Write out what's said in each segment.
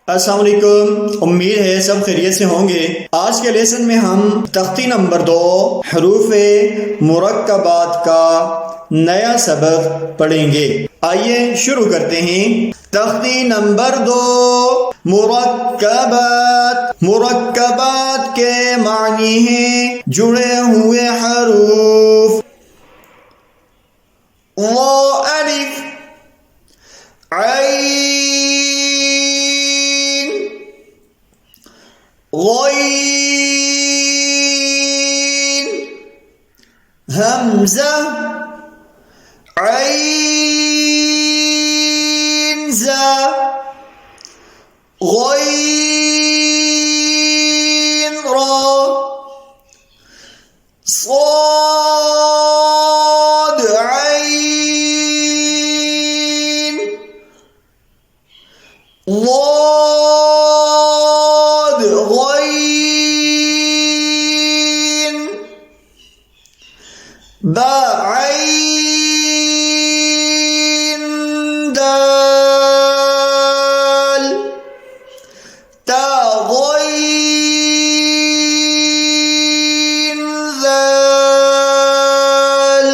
अस्सलाम वालेकुम। उम्मीद है सब खैरियत से होंगे। आज के लेसन में हम तख्ती नंबर 2 हरूफ मुरक्कबात का नया सबक पढ़ेंगे। आइए शुरू करते हैं। तख्ती नंबर 2 मुरक्कबात। मुरक्कबात के मानी हैं जुड़े हुए हरूफ। अलिफ, ऐन, गैन, हमजा, ऐन जा, गैन रा, صاد عين ضاد غين با عين دال تا غين ذال।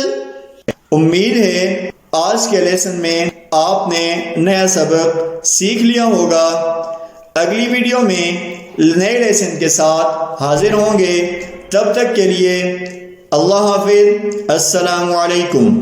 उम्मीद है आज के लेसन में आपने नया सबक सीख लिया होगा। अगली वीडियो में नए लेसन के साथ हाजिर होंगे। तब तक के लिए अल्लाह हाफिज। अस्सलामु अलैकुम।